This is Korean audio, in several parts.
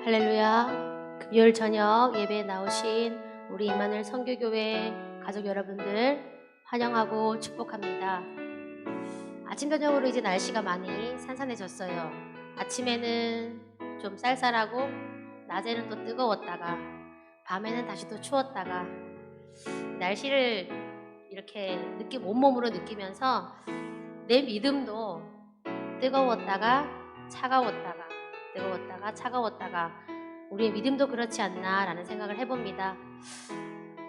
할렐루야. 금요일 저녁 예배에 나오신 우리 임마누엘 선교교회 가족 여러분들 환영하고 축복합니다. 아침 저녁으로 이제 날씨가 많이 산산해졌어요. 아침에는 좀 쌀쌀하고 낮에는 또 뜨거웠다가 밤에는 다시 또 추웠다가 날씨를 이렇게 온몸으로 느끼면서 내 믿음도 뜨거웠다가 차가웠다가 뜨거웠다가 차가웠다가 우리의 믿음도 그렇지 않나라는 생각을 해봅니다.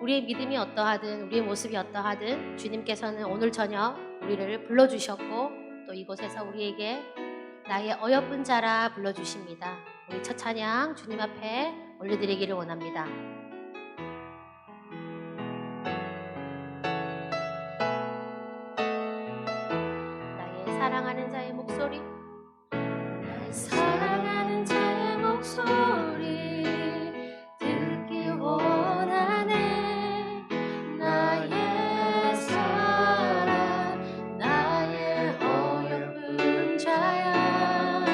우리의 믿음이 어떠하든 우리의 모습이 어떠하든 주님께서는 오늘 저녁 우리를 불러주셨고 또 이곳에서 우리에게 나의 어여쁜 자라 불러주십니다. 우리 첫 찬양 주님 앞에 올려드리기를 원합니다. 나의 사랑하는 자의 목소리, 나의 사랑하는 자의 목소리 듣기 원하네. 나의 사랑, 나의 어여쁜 자야.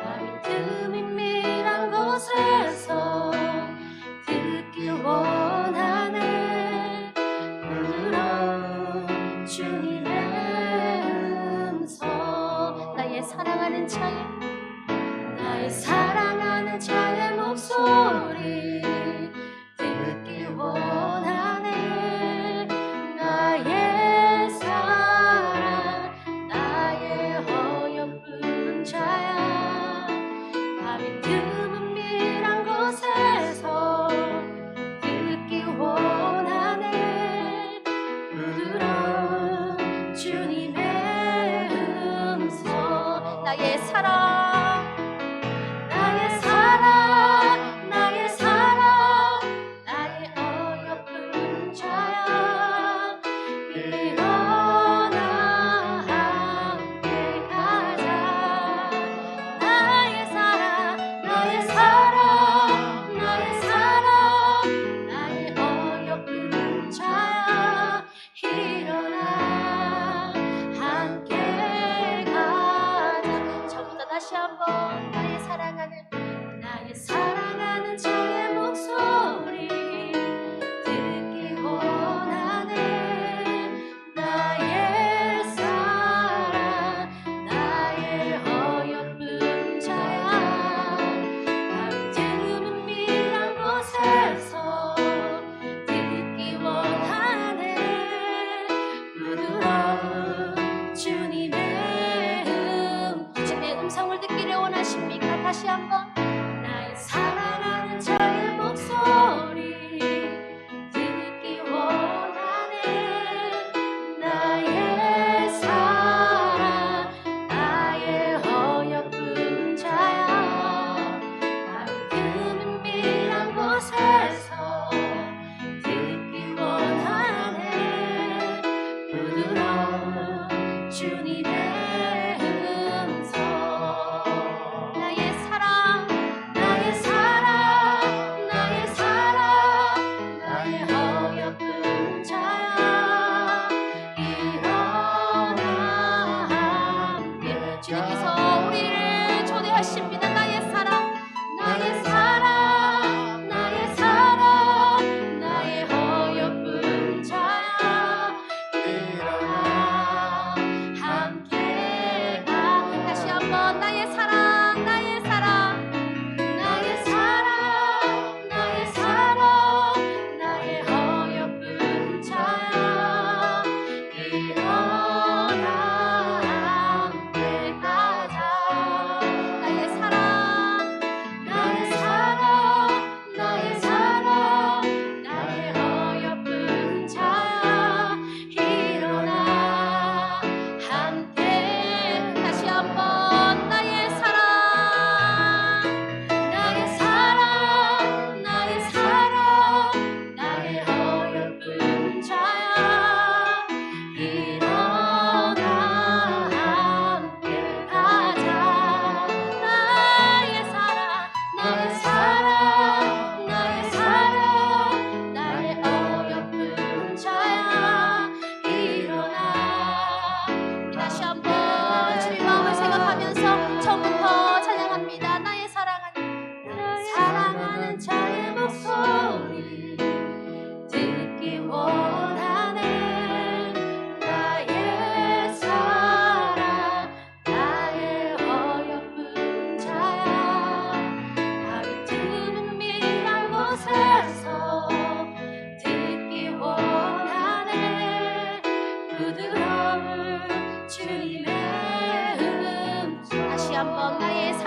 나의 틈이 밀한 곳에서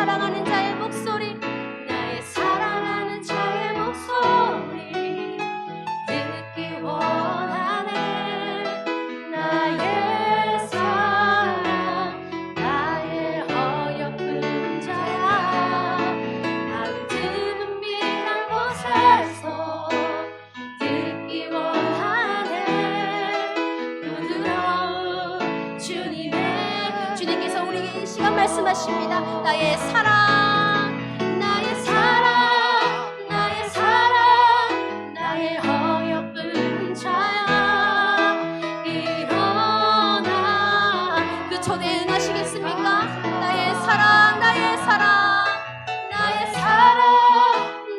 사랑하는 자의 목소리 나의 사랑하는 자의 목소리 듣기 원하네 나의 사랑 나의 어여쁜 자야 밤드 은밀한 곳에서 듣기 원하네 부드러운 주님께서 우리에게 이 시간 말씀하십니다. 나의 사랑 나의 사랑 나의 사랑 나의 어여쁜 자야 일어나 그 초대에 응하시겠습니까? 나의 사랑 나의 사랑 나의 사랑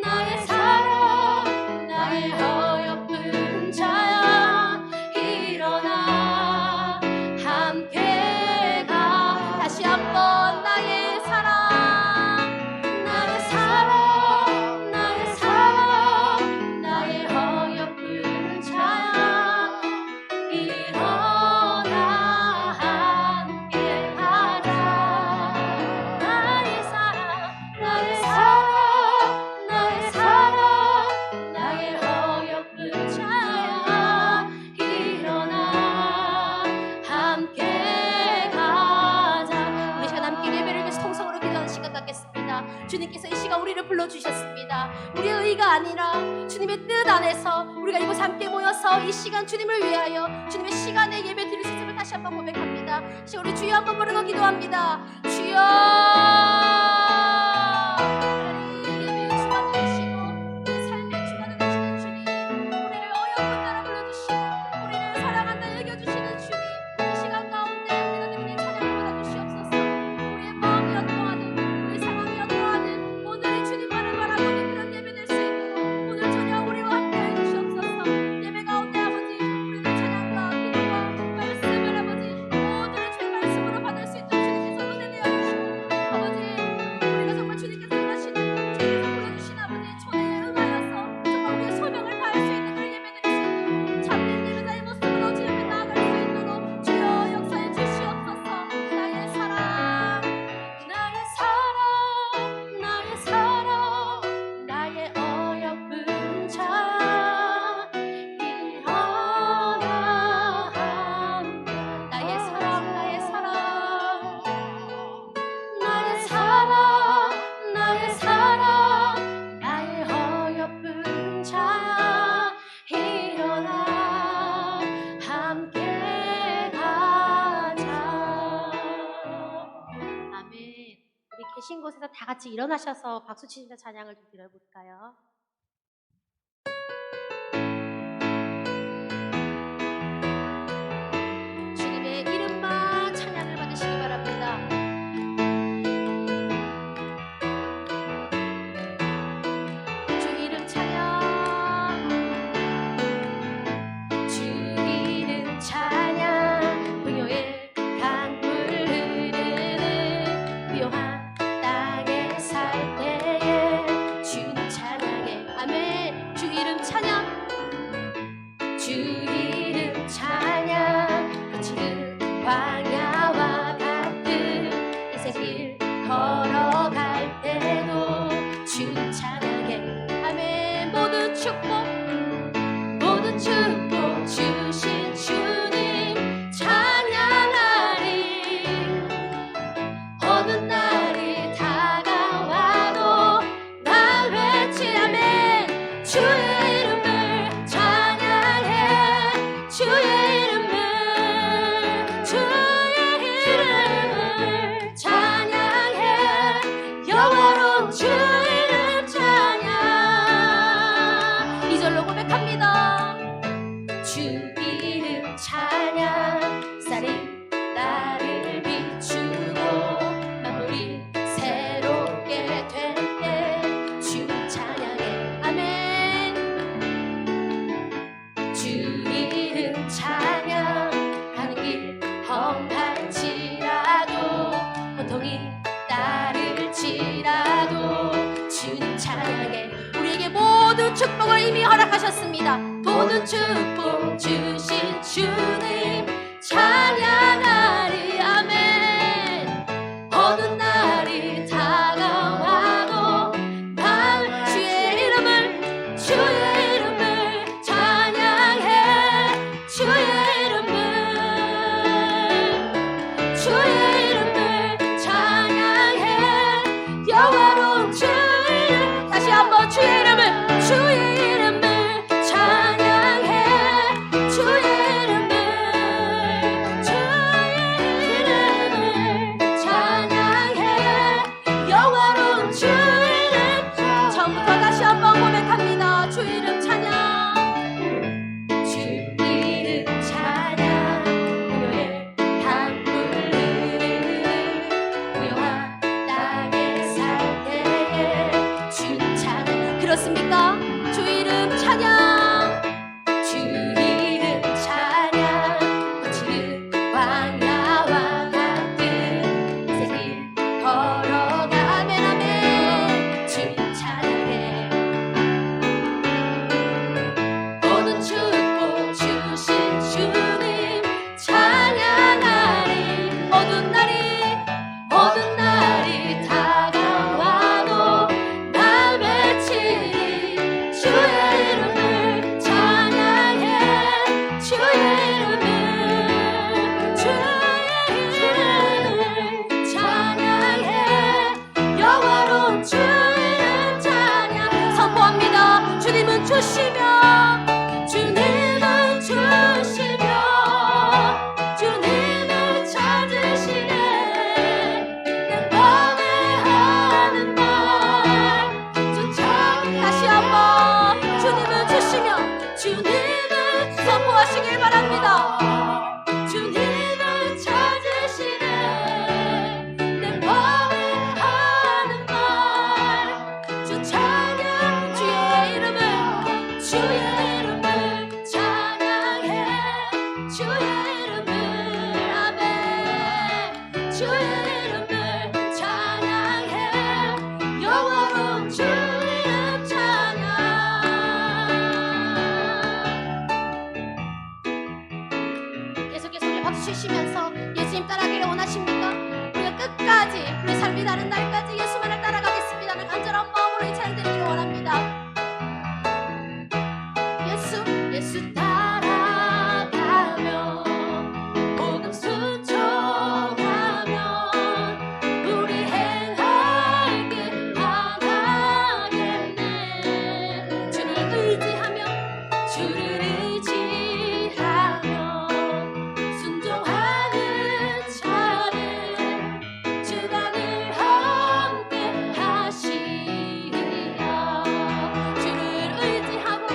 나의 사랑 나의 어여쁜 자야 일어나 함께 가 다시 한번 나의 사랑 나의 사랑 나의 사랑 나의 어여쁜 자야 일어나 함께 가자 나의 사랑 나의 사랑 나의 사랑 나의 어여쁜 자야 일어나 함께 가자 우리 시간 함께 예배를 위해서 통성으로 기도하는 시간 갖겠습니다. 주님께서 이 시간 우리를 불러주셨습니다. 우리의 의가 아니라 주님의 뜻 안에서 우리가 이곳 함께 모여서 이 시간 주님을 위하여 주님의 시간에 예배 드릴 수 있음을 다시 한번 고백합니다. 시 우리 주여 한번 부르고 기도합니다. 주여 예배의 주관을 주시고 우리 삶의 주관을 주시는 주님 우리를 어여쁜 나라 불러주시고 우리를 사랑한다 여겨주시는 주님 이 시간 가운데 우리가 드리는 찬양을 받아주시옵소서. 우리의 마음이 어떠하든 우리 상황이 어떠하든 오늘의 주님만을 바라보는 그런 예배 될 수 있도록 오늘 저녁 우리와 함께 해주시옵소서. 예배 가운데 아버지 우리의 찬양과 기도와 말씀을 아버지 모두를 주의 말씀으로 받을 수 있도록 주님께서 은혜 내어주시고 아버지 우리가 정말 주님께서 일하시는 주님께서 불러주신 아버지 초대에 응하여서 정말 우리의 소명을 다할 수 있는 그런 예배 드릴 수 있도록 참된 예배자의 모습으로 주님 앞에 나아갈 수 있도록 주여 역사해 주시옵소서. 나의 사랑 나의 사랑 나의 사랑 나의 어여쁜 자 일어나 나의 사랑 나의 사랑 나의 사랑 나의 사랑 나의 어여쁜 자야 일어나 함께 가자 아멘. 우리 계신 곳에서 다 같이 일어나셔서 박수 치시며 찬양을 좀 드려볼까요? 주님의 이름만 찬양을 받으시기 바랍니다. 주 이름 찬양 주 이름 찬양 부요의 강물 흐르는 부요한 땅에 살 때에 주님 찬양해 아멘. 주 이름 찬양 주 이름 찬양 거칠은 광야와 같은 인생길 걸어갈 때도 주님 찬양해 아멘. 모든 축복 주신 주님 찬양하리 어느 날이 다가와도 나 외치 아멘. 주의 이름을 찬양해 주의 이름을 찬양해 영원한 주 이름 찬양 2절로 고백합니다. 주 이름 찬양 쌀이 나를 비추고 만물이 새롭게 될 때 주 찬양해 아멘. 주 이름 찬양 가는 길 험할지라도 고통이 따를지라도 주님 찬양해 우리에게 모든 축복을 이미 허락하셨습니다. 모든 축복 주신 주님 찬양하리 아멘. 어느 날이 다가 주의 이름을 아멘 주의 이름을 찬양해 영원한 주 이름 찬양 계속해서 우리 박수 치시면서 예수님 따라가기를 원하십니까? 우리가 끝까지 우리 삶이 다른 날까지 예수만을 따라가겠습니다. 늘 간절한 마음으로 이 찬양 드리기를 원합니다. 예수 따라가며 복음 순종하며 우리 행할 길 하나겠네. 주를 의지하며 순종하는 자를 주가 늘 함께 하시리라. 주를 의지하고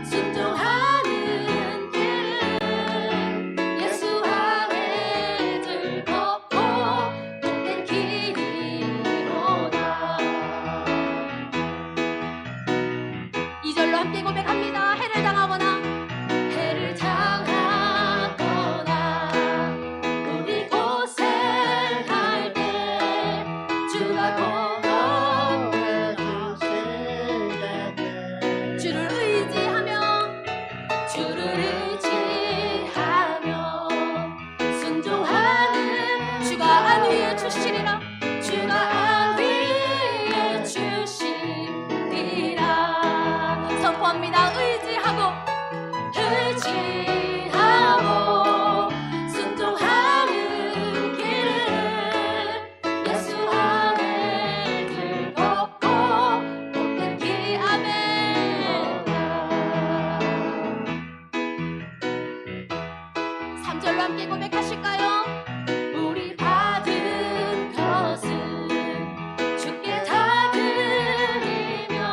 순종하는 길은 예수 안에 즐겁고 복된 길이로다. 2절로 함께 고백합니다. 해를 당하거나 우리 고생할 때 주가 주를 의지하며 순종하는 주가 안 위에 주시리라. 주가 안 위에 주시리라. 선포합니다. 의지하고 순종하는 길은 예수 안에 즐겁고 복된 길. 아멘. 3절로 함께 고백하실까요? 우리 받은 것은 주께 다 드리며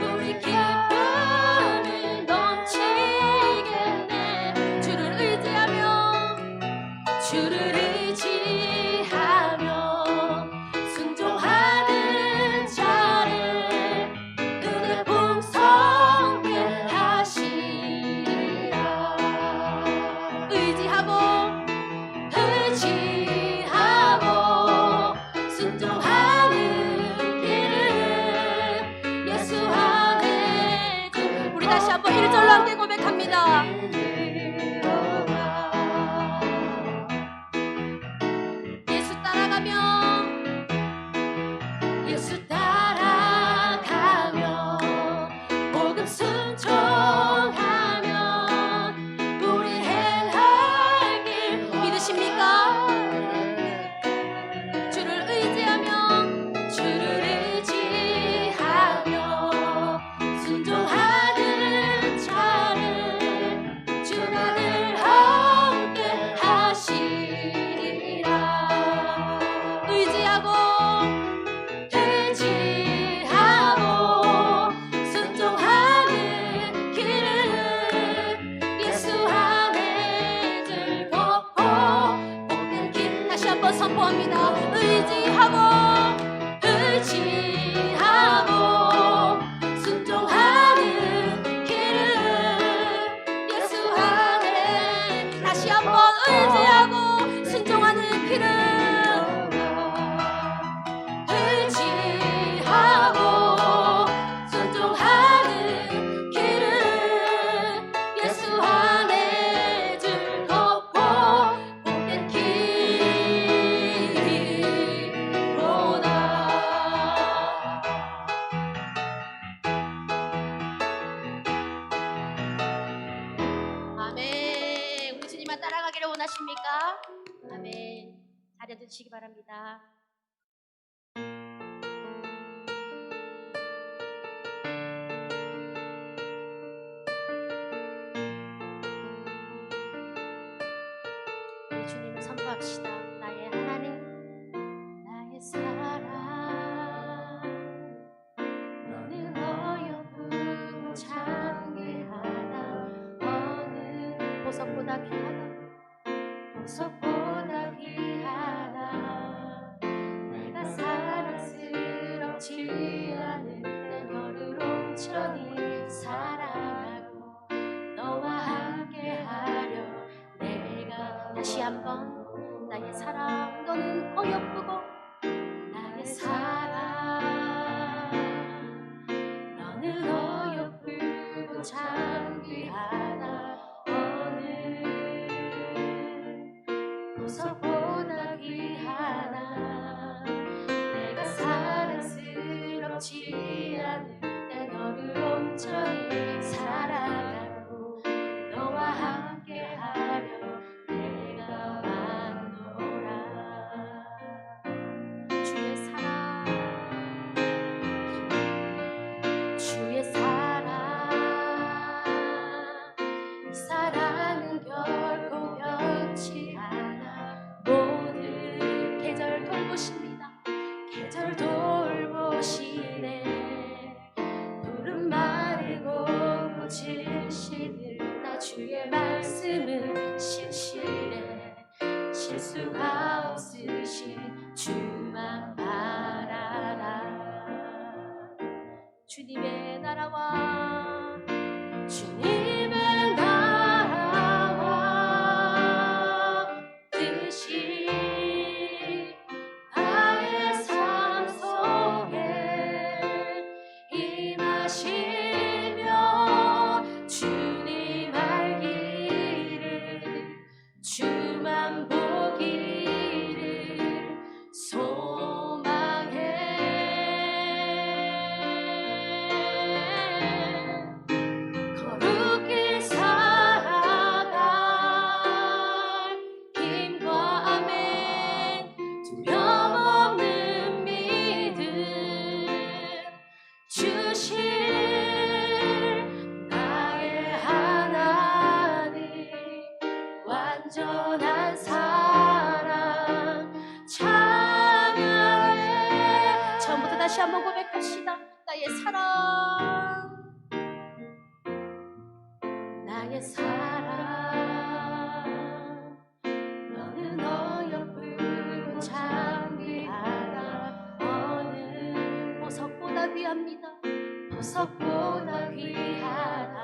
우리 기쁨을 넘치겠네. 주를 의지하며 순종하는 자를 은혜 풍성케 하시리라. 의지하고 순종하는 길은 예수 안에 우리 다시 한번 1절로 함께 고백합니다. 예수 따라가며 복음 순종하며 우리 행할 길 믿으십니까? 주를 의지하며 순종하는 자를 주가 늘 함께 하시리라. 의지하고 순종하는 길은 예수 안에 즐겁고 복된 길. 다시 한번 선포합니다. 의지하고 순종하는 길은 예수 안에. 다시 한번 의지하고 순종하는 길은 순종하는 길은 예수 안에 즐겁고 복된 길이로다. 아멘. 우리 주님만 따라가기를 원하십니까? 아멘. 자리 앉으시기 바랍니다. 우리 주님을 선포합시다. 나의 하나님, 나의 사랑, 너는 어여쁘고 장대하다. 어느 보석보다 귀하다. 보석보다 귀하다. 내가 사랑스럽지 않을 때 너를 온전히 사랑 한번 나의 사랑 너는 어여쁘고 나의 사랑 너는 어여쁘고 참 귀하다 어느 보석보다 귀하다 내가 사랑스럽지 않은데 너를 온전히 사랑하고 너와 함께하려 내가 왔노라 주의 사랑 주의 사랑 이 사랑은 결코 변치 않아 모든 계절 돌보십니다 계절 돌보시네 푸른 마르고 꽃을 시들나 주의 말씀은 신실해 실수가 없으신 주만 바라라 주님의 나라와 주님의 나라와 뜻이 나의 삶 속에 임하시며 주님 알기를 주만 보기를 소망해 거룩히 살아갈 힘과 아멘 두려움 없는 믿음 주실 나의 하나님 완전한 사랑 찬양해 처음부터 다시 한번 고백합시다 나의 사랑 나의 사랑 너는 어여쁘고 참 귀하다 어느 보석보다 귀합니다 보석보다 귀하다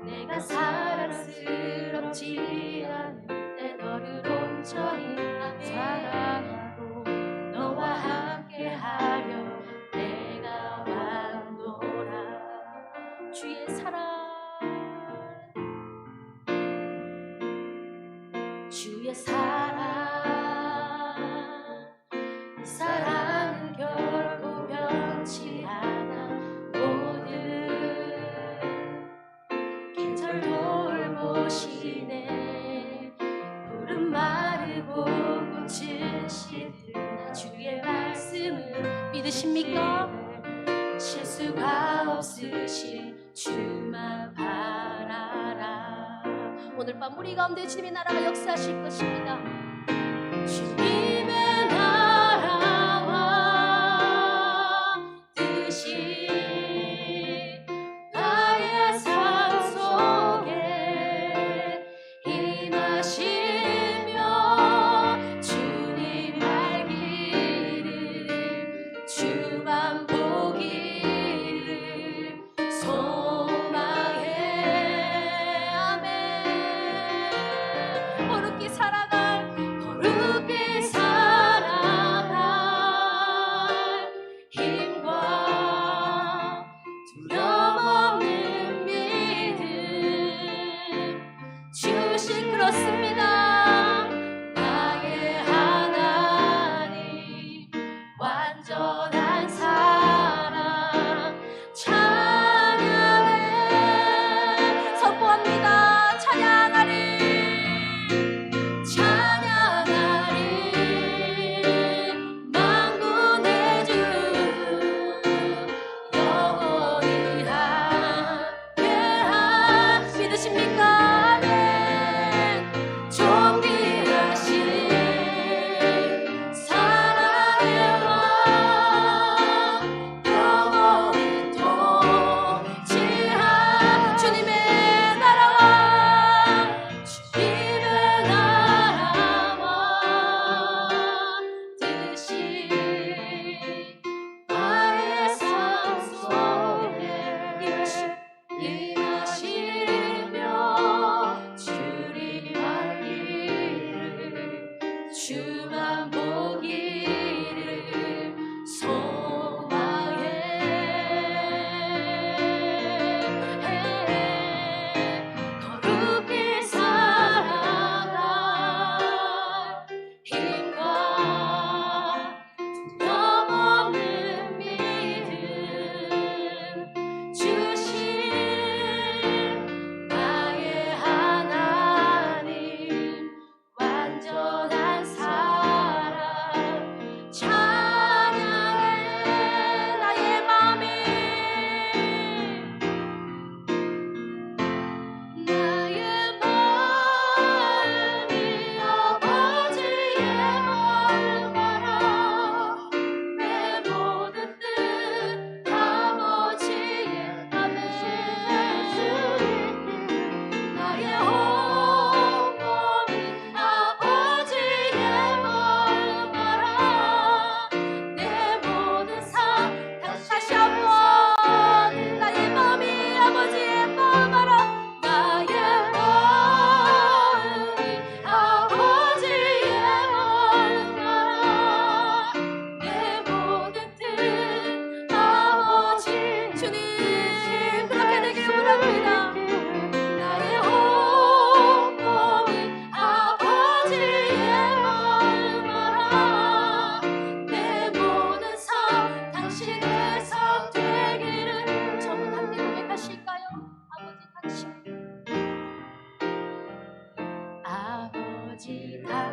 내가 사랑스럽지 않은데 너를 온전히 사랑하고 너와 함께하려 내가 왔노라 주의 사랑 주의 사랑 이 사랑은 결코 변치 않아 모든 계절 돌보시네 푸른 마르고 꽃은 시들나 주의 말씀을 믿으십니까? 실수가 없으신 주만 바라라 오늘 밤 우리 가운데 주님의 나라가 역사하실 것입니다 주님의 나라와 뜻이 나의 삶 속에 임하시며 주님 알기를 주만 보기를 소망해 아멘 거룩히 살아갈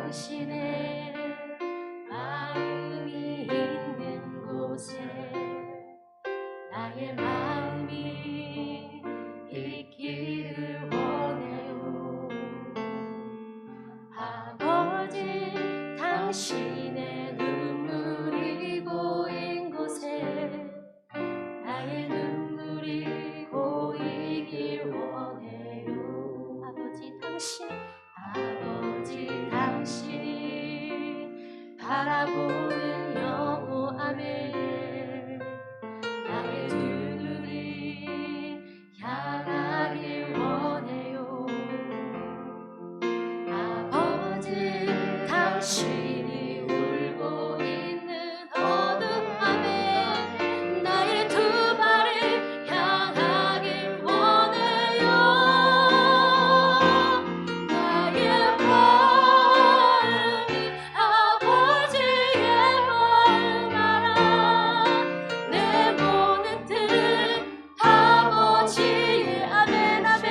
당신의 마음이 있는 곳에 나의 마음이 있기를 원해요. 아버지, 당신의 눈물이 고인 곳에 나의 눈물이 고이길 원해요. 아버지, 당신이 바라보는 영원함에 나의 두 눈이 향하길 원해요. 아버지, 당신이 울고 있는 어둠함에 나의 두 발을 향하길 원해요. 나의 마음이 아버지의 마음 알아. 내 모든 뜻 아버지의 아멘 아멘.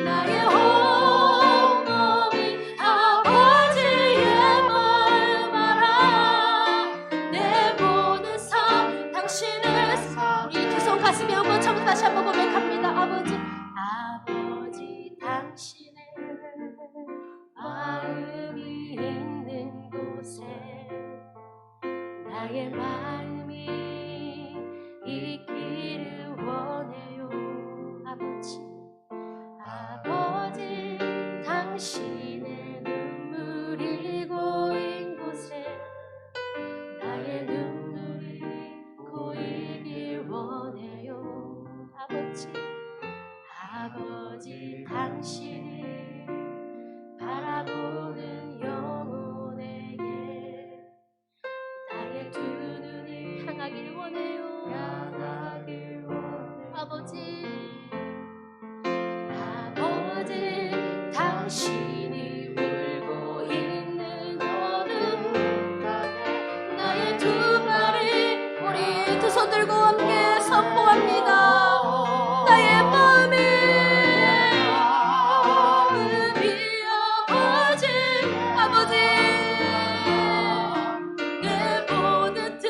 나의 온몸이 아버지의 마음 알아. 내 모든 삶 당신을 우리 두 손 가슴에 얹고 처음 다시 한번 고백합니다. 아버지, 당신의 마음이 있는 곳에 나의 마음이 있기를 원해요. 아버지, 당신의 눈물이 고인 곳에 나의 눈물이 고이길 원해요. 아버지, 당신이 바라보는 영혼에게 나의 두 눈이 향하길 원해요. 아버지, 당신이 울고 있는 어둠 나의 두 발이 우리 두 손 들고 함께 선포합니다. 나의 마음이 아버지 내 모든 뜻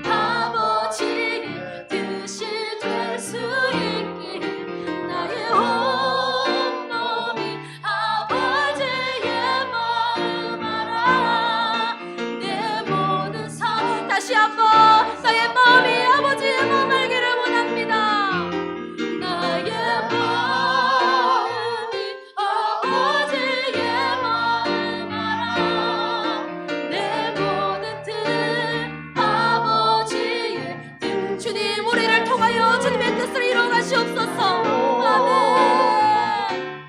아버지의 뜻이 될 수 있길 나의 온몸이 아버지의 마음 알아. 내 모든 삶 다시 한번 나의 마음이 아버지의 마음 알기를 원합니다. 나의 마음이 아버지의 마음 알아. 내 모든 뜻 아버지의 뜻. 주님, 우리를 통하여 주님의 뜻을 이루어가시옵소서. 아멘.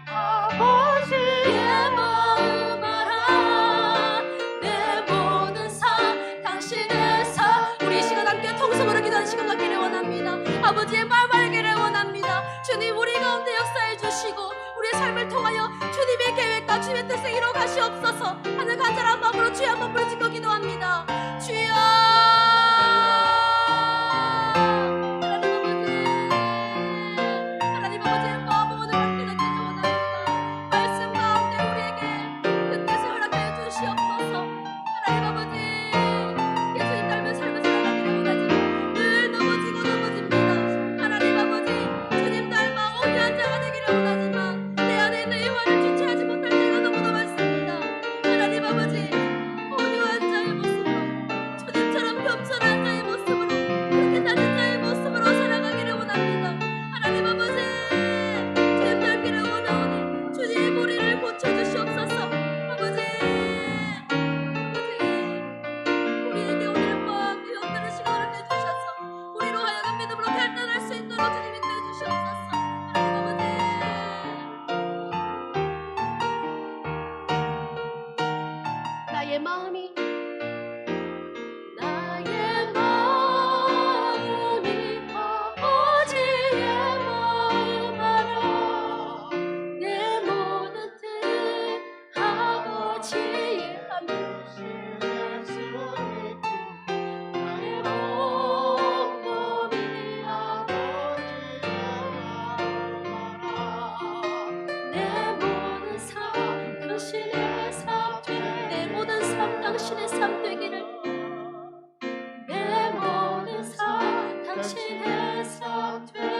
아버지의 마음 알아. 내 모든 삶 당신의 삶. 우리 이 시간 함께 통성으로 기도하는 시간 갖기를 원합니다. 아버지의 마음 알기를 원합니다. 주님, 우리 가운데 역사해 주시고 우리의 삶을 통하여 주님의 계획과 주님의 뜻을 이루어 가시옵소서 하는 간절한 마음으로 주여 한번 부르짖고 기도합니다. 주여. 하나님 아버지의 마음 오늘 함께 잡기를 원합니다. 말씀 가운데 우리에게 그 뜻을 허락하여 주시옵소서. 하나님 아버지, 예수님 닮은 삶을 살아가기를 원하지만 늘 넘어지고 넘어집니다. 하나님 아버지, 주님 닮아 온유한 자가 되기를 원하지만 내 안에 있는 영화를 주체하지 못할 때가 너무나 많습니다. 하나님 아버지, 온유한 자의 모습으로 주님처럼 겸손한 자의 모습으로 그렇게 낮은 자의 모습으로 살아가기를 원합니다. 하나님 아버지, 주님 닮기를 원하오니 주님 우리를 고쳐주시옵소서. 아버지, 우리에게 오늘 밤 배웠다는 시간을 내주셔서 우리로 하여금 믿음으로 결단할 수 있도록 주님 인도해 주시옵소서. 하나님 아버지, 나의 마음이 아버지의 마음 알아. 내 모든 뜻 아버지의 나의 온몸이 대신 해석되기를.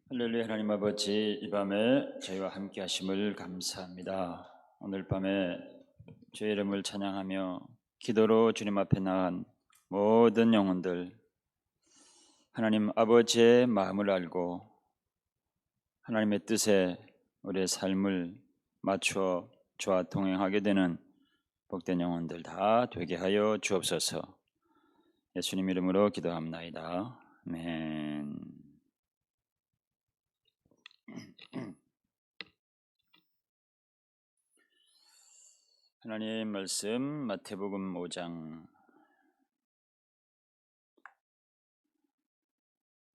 할렐루야. 하나님 아버지, 이 밤에 저희와 함께 하심을 감사합니다. 오늘 밤에 주의 이름을 찬양하며 기도로 주님 앞에 나간 모든 영혼들, 하나님 아버지의 마음을 알고 하나님의 뜻에 우리의 삶을 맞추어 주와 동행하게 되는 복된 영혼들 다 되게 하여 주옵소서. 예수님 이름으로 기도합나이다. 아멘. 하나님 말씀 마태복음 5장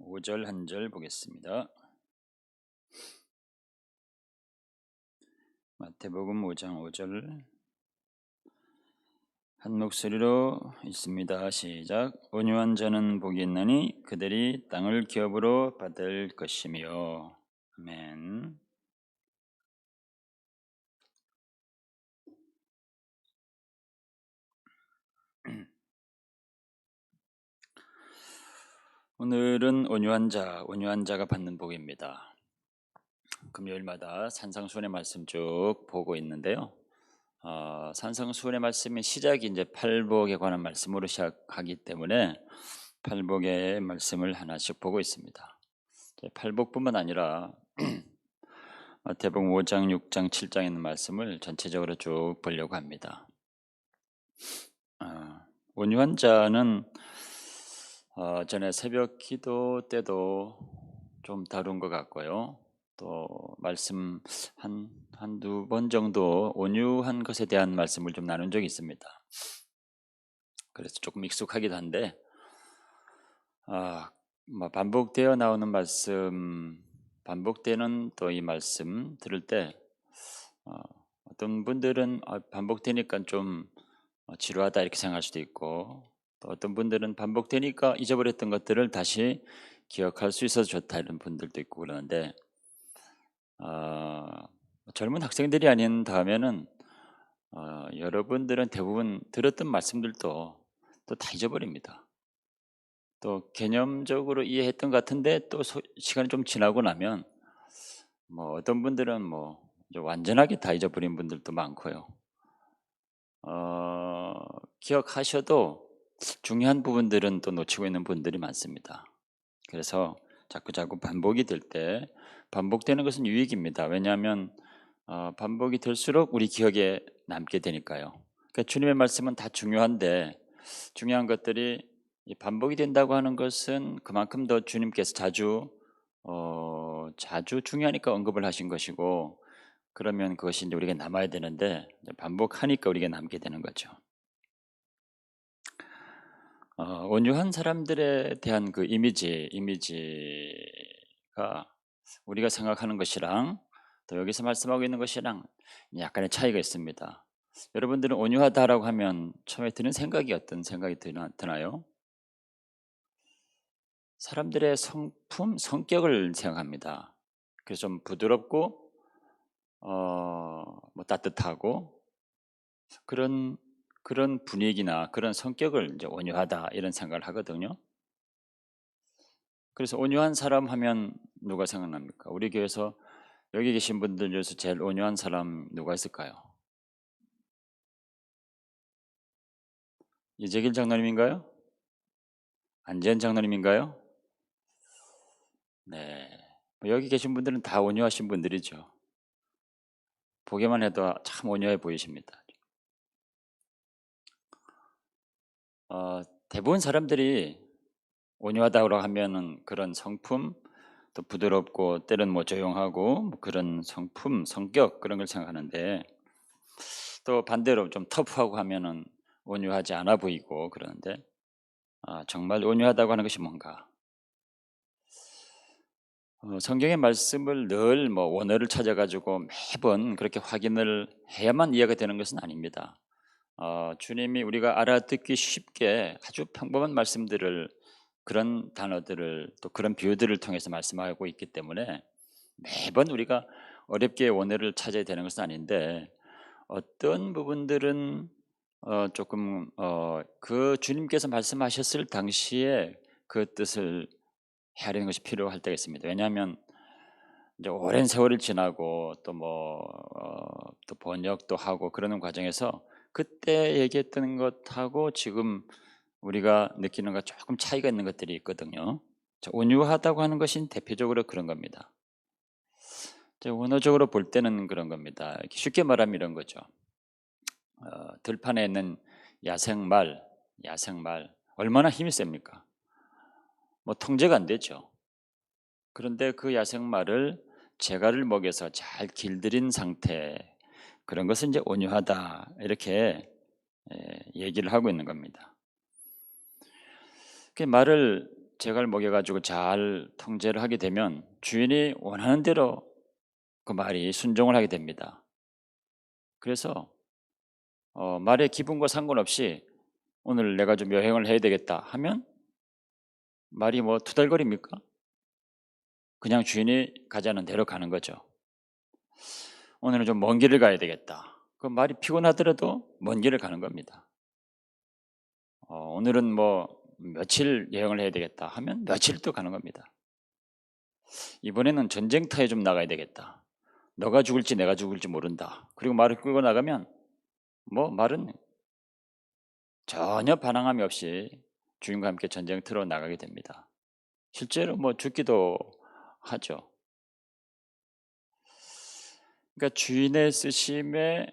5절 한 절 보겠습니다. 마태복음 5장 5절 한 목소리로 읽습니다. 시작. 온유한 자는 복이 있나니 그들이 땅을 기업으로 받을 것이며. 아멘. 오늘은 온유한 자가 받는 복입니다. 금요일마다 산상수훈의 말씀 쭉 보고 있는데요. 산상수훈의 말씀의 시작이 이제 팔복에 관한 말씀으로 시작하기 때문에 팔복의 말씀을 하나씩 보고 있습니다. 팔복뿐만 아니라 마태복음 5장, 6장, 7장에 있는 말씀을 전체적으로 쭉 보려고 합니다. 온유한 자는 전에 새벽 기도 때도 좀 다룬 것 같고요. 또 말씀 한두 번 정도 온유한 것에 대한 말씀을 좀 나눈 적이 있습니다. 그래서 조금 익숙하기도 한데 반복되어 나오는 말씀, 반복되는 또 이 말씀 들을 때 어떤 분들은 반복되니까 좀 지루하다 이렇게 생각할 수도 있고, 또 어떤 분들은 반복되니까 잊어버렸던 것들을 다시 기억할 수 있어서 좋다 이런 분들도 있고 그러는데 젊은 학생들이 아닌 다음에는 여러분들은 대부분 들었던 말씀들도 또 다 잊어버립니다. 또 개념적으로 이해했던 것 같은데 또 시간이 좀 지나고 나면 어떤 분들은 완전하게 다 잊어버린 분들도 많고요. 기억하셔도 중요한 부분들은 또 놓치고 있는 분들이 많습니다. 그래서 자꾸 반복이 될 때 반복되는 것은 유익입니다. 왜냐하면 반복이 될수록 우리 기억에 남게 되니까요. 그러니까 주님의 말씀은 다 중요한데 중요한 것들이 반복이 된다고 하는 것은 그만큼 더 주님께서 자주 중요하니까 언급을 하신 것이고, 그러면 그것이 이제 우리에게 남아야 되는데 반복하니까 우리에게 남게 되는 거죠. 온유한 사람들에 대한 그 이미지가 우리가 생각하는 것이랑 또 여기서 말씀하고 있는 것이랑 약간의 차이가 있습니다. 여러분들은 온유하다라고 하면 처음에 드는 생각이 어떤 생각이 드나요? 사람들의 성품, 성격을 생각합니다. 그래서 좀 부드럽고 따뜻하고 그런 분위기나 그런 성격을 이제 온유하다 이런 생각을 하거든요. 그래서 온유한 사람 하면 누가 생각납니까? 우리 교회에서 여기 계신 분들 중에서 제일 온유한 사람 누가 있을까요? 이재길 장로님인가요? 안재현 장로님인가요? 네. 여기 계신 분들은 다 온유하신 분들이죠. 보기만 해도 참 온유해 보이십니다. 대부분 사람들이 온유하다고 하면은 그런 성품, 또 부드럽고 때론 조용하고 그런 성품, 성격 그런 걸 생각하는데, 또 반대로 좀 터프하고 하면은 온유하지 않아 보이고 그러는데 정말 온유하다고 하는 것이 뭔가? 성경의 말씀을 늘 원어를 찾아가지고 매번 그렇게 확인을 해야만 이해가 되는 것은 아닙니다. 주님이 우리가 알아듣기 쉽게 아주 평범한 말씀들을, 그런 단어들을 또 그런 비유들을 통해서 말씀하고 있기 때문에 매번 우리가 어렵게 원어를 찾아야 되는 것은 아닌데 어떤 부분들은 조금 그 주님께서 말씀하셨을 당시에 그 뜻을 헤아리는 것이 필요할 때가 있습니다. 왜냐하면 이제 오랜 세월을 지나고 또 뭐 또 번역도 하고 그러는 과정에서 그때 얘기했던 것하고 지금 우리가 느끼는 것 조금 차이가 있는 것들이 있거든요. 자, 온유하다고 하는 것이 대표적으로 그런 겁니다. 이제 원어적으로 볼 때는 그런 겁니다. 이렇게 쉽게 말하면 이런 거죠. 들판에 있는 야생말 얼마나 힘이 셉니까? 뭐 통제가 안 되죠. 그런데 그 야생말을 제갈을 먹여서 잘 길들인 상태, 그런 것은 이제 온유하다 이렇게 얘기를 하고 있는 겁니다. 그 말을 제갈 먹여가지고 잘 통제를 하게 되면 주인이 원하는 대로 그 말이 순종을 하게 됩니다. 그래서 말의 기분과 상관없이 오늘 내가 좀 여행을 해야 되겠다 하면 말이 뭐 투덜거립니까? 그냥 주인이 가자는 대로 가는 거죠. 오늘은 좀 먼 길을 가야 되겠다. 그 말이 피곤하더라도 먼 길을 가는 겁니다. 오늘은 뭐 며칠 여행을 해야 되겠다 하면 며칠 또 가는 겁니다. 이번에는 전쟁터에 좀 나가야 되겠다. 너가 죽을지 내가 죽을지 모른다. 그리고 말을 끌고 나가면 뭐 말은 전혀 반항함이 없이 주인과 함께 전쟁터로 나가게 됩니다. 실제로 뭐 죽기도 하죠. 그러니까 주인의 쓰심에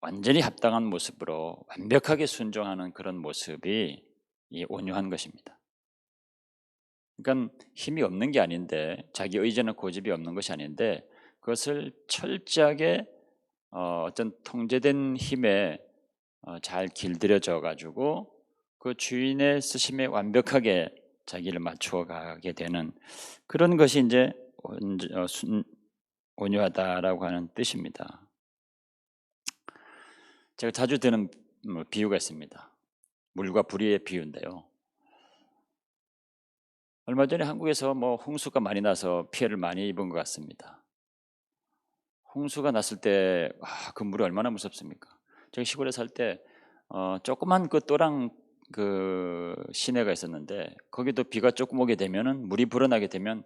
완전히 합당한 모습으로 완벽하게 순종하는 그런 모습이 이 온유한 것입니다. 그러니까 힘이 없는 게 아닌데 자기 의지나 고집이 없는 것이 아닌데 그것을 철저하게 어떤 통제된 힘에 잘 길들여져 가지고 그 주인의 쓰심에 완벽하게 자기를 맞추어 가게 되는 그런 것이 이제 온유하다라고 하는 뜻입니다. 제가 자주 드는 비유가 있습니다. 물과 불의 비유인데요. 얼마 전에 한국에서 뭐 홍수가 많이 나서 피해를 많이 입은 것 같습니다. 홍수가 났을 때 그 물이 얼마나 무섭습니까? 제가 시골에 살 때 조그만 그 또랑 그 시내가 있었는데 거기도 비가 조금 오게 되면은 물이 불어나게 되면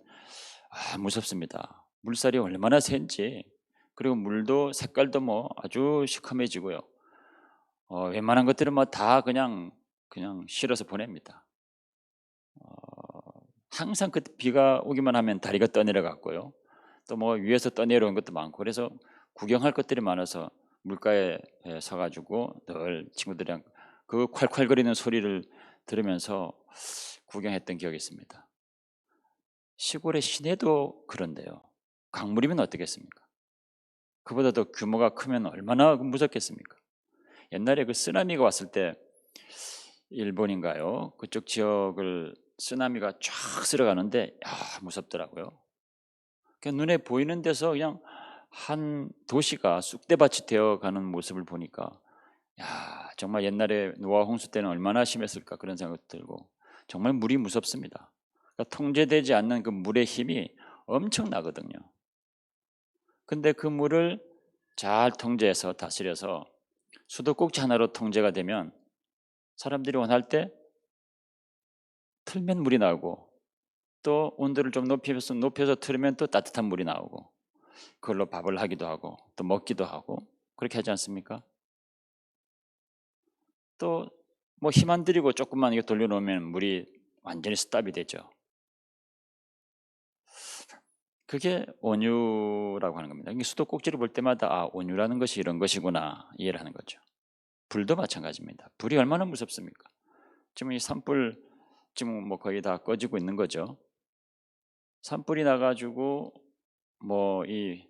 무섭습니다. 물살이 얼마나 센지, 그리고 물도 색깔도 뭐 아주 시커매지고요. 웬만한 것들은 뭐 다 그냥 실어서 보냅니다. 항상 그 비가 오기만 하면 다리가 떠내려 갔고요. 또 뭐 위에서 떠내려온 것도 많고 그래서 구경할 것들이 많아서 물가에 서가지고 늘 친구들이랑 그 콸콸거리는 소리를 들으면서 구경했던 기억이 있습니다. 시골의 시내도 그런데요. 강물이면 어떻겠습니까? 그보다 더 규모가 크면 얼마나 무섭겠습니까? 옛날에 그 쓰나미가 왔을 때 일본인가요? 그쪽 지역을 쓰나미가 쫙 쓸어가는데 무섭더라고요. 그냥 눈에 보이는 데서 그냥 한 도시가 쑥대밭이 되어가는 모습을 보니까 정말 옛날에 노아 홍수 때는 얼마나 심했을까 그런 생각 들고 정말 물이 무섭습니다. 그러니까 통제되지 않는 그 물의 힘이 엄청나거든요. 근데 그 물을 잘 통제해서 다스려서 수도꼭지 하나로 통제가 되면 사람들이 원할 때 틀면 물이 나오고 또 온도를 좀 높여서 틀으면 또 따뜻한 물이 나오고 그걸로 밥을 하기도 하고 또 먹기도 하고 그렇게 하지 않습니까? 또 뭐 힘 안 들이고 조금만 이거 돌려놓으면 물이 완전히 스탑이 되죠. 그게 온유라고 하는 겁니다. 이게 수도꼭지를 볼 때마다 온유라는 것이 이런 것이구나 이해를 하는 거죠. 불도 마찬가지입니다. 불이 얼마나 무섭습니까? 지금 이 산불 지금 뭐 거의 다 꺼지고 있는 거죠. 산불이 나가지고 뭐 이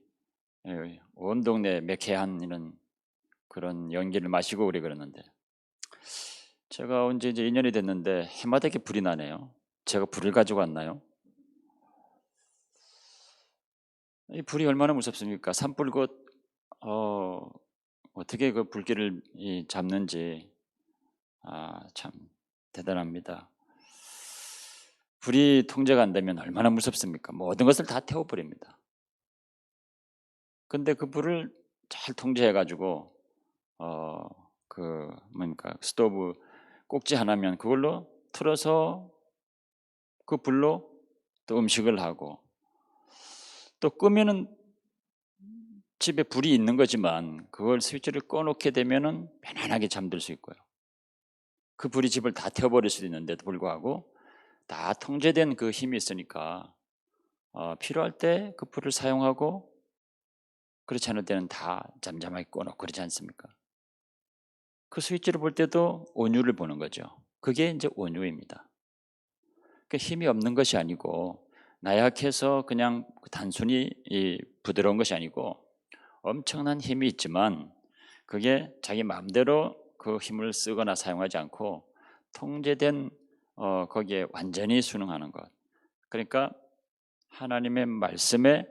온 동네 매캐한 이런 그런 연기를 마시고 우리 그러는데 제가 온 지 이제 2년이 됐는데 해마다 이렇게 불이 나네요. 제가 불을 가지고 왔나요? 이 불이 얼마나 무섭습니까? 산불꽃 어떻게 그 불길을 잡는지 참 대단합니다. 불이 통제가 안 되면 얼마나 무섭습니까? 모든 것을 다 태워버립니다. 근데 그 불을 잘 통제해 가지고 그 뭡니까 스토브 꼭지 하나면 그걸로 틀어서 그 불로 또 음식을 하고, 또 끄면은 집에 불이 있는 거지만 그걸 스위치를 꺼 놓게 되면은 편안하게 잠들 수 있고요. 그 불이 집을 다 태워버릴 수도 있는데도 불구하고 다 통제된 그 힘이 있으니까 필요할 때 그 불을 사용하고, 그렇지 않을 때는 다 잠잠하게 꺼 놓고 그러지 않습니까? 그 스위치를 볼 때도 온유를 보는 거죠. 그게 이제 온유입니다. 그 힘이 없는 것이 아니고 나약해서 그냥 단순히 부드러운 것이 아니고 엄청난 힘이 있지만 그게 자기 마음대로 그 힘을 쓰거나 사용하지 않고 통제된 거기에 완전히 순응하는 것. 그러니까 하나님의 말씀에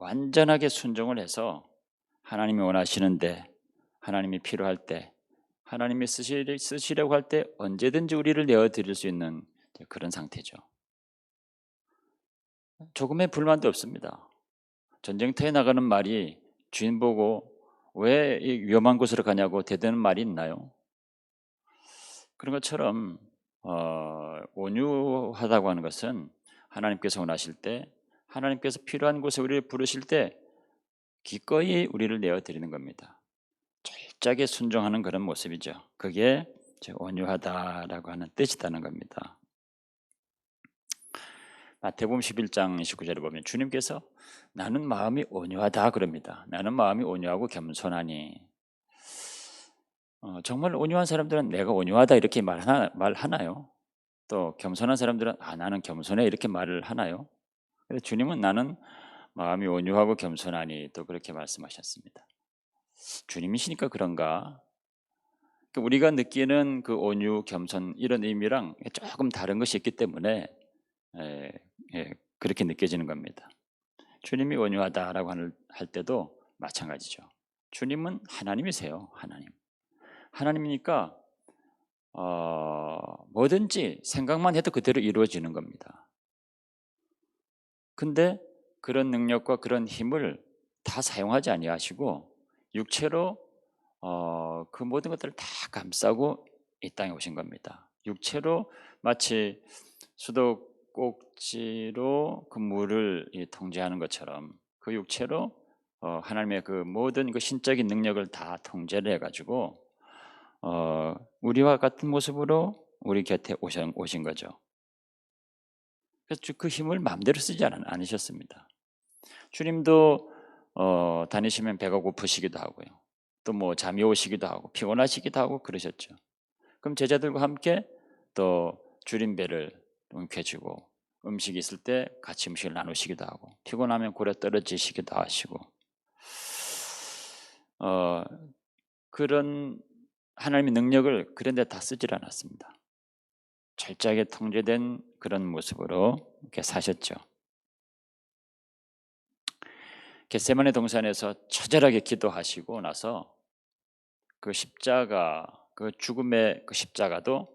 완전하게 순종을 해서 하나님이 원하시는데, 하나님이 필요할 때, 하나님이 쓰시려고 할 때 언제든지 우리를 내어드릴 수 있는 그런 상태죠. 조금의 불만도 없습니다. 전쟁터에 나가는 말이 주인 보고 왜 이 위험한 곳으로 가냐고 대드는 말이 있나요? 그런 것처럼 온유하다고 하는 것은 하나님께서 원하실 때, 하나님께서 필요한 곳에 우리를 부르실 때 기꺼이 우리를 내어드리는 겁니다. 철저하게 순종하는 그런 모습이죠. 그게 이제 온유하다라고 하는 뜻이라는 겁니다. 마태복음 11장 29절에 보면 주님께서 나는 마음이 온유하다 그럽니다. 나는 마음이 온유하고 겸손하니. 정말 온유한 사람들은 내가 온유하다 이렇게 말하나요? 또 겸손한 사람들은 나는 겸손해 이렇게 말을 하나요? 근데 주님은 나는 마음이 온유하고 겸손하니 또 그렇게 말씀하셨습니다. 주님이시니까 그런가? 우리가 느끼는 그 온유, 겸손 이런 의미랑 조금 다른 것이 있기 때문에 에, 그렇게 느껴지는 겁니다. 주님이 온유하다라고 할 때도 마찬가지죠. 주님은 하나님이세요. 하나님이니까 뭐든지 생각만 해도 그대로 이루어지는 겁니다. 근데 그런 능력과 그런 힘을 다 사용하지 아니하시고 육체로 그 모든 것들을 다 감싸고 이 땅에 오신 겁니다. 육체로 마치 수도꼭지로 그 물을 통제하는 것처럼 그 육체로 하나님의 그 모든 그 신적인 능력을 다 통제를 해가지고 우리와 같은 모습으로 우리 곁에 오신 거죠. 그래서 그 힘을 마음대로 쓰지 않으셨습니다. 주님도 다니시면 배가 고프시기도 하고요. 또 뭐 잠이 오시기도 하고 피곤하시기도 하고 그러셨죠. 그럼 제자들과 함께 또 주린 배를 움켜쥐고 음식이 있을 때 같이 음식을 나누시기도 하고 피곤하면 고래 떨어지시기도 하시고 그런 하나님의 능력을 그런 데 다 쓰질 않았습니다. 철저하게 통제된 그런 모습으로 이렇게 사셨죠. 겟세마네 동산에서 처절하게 기도하시고 나서 그 십자가, 그 죽음의 그 십자가도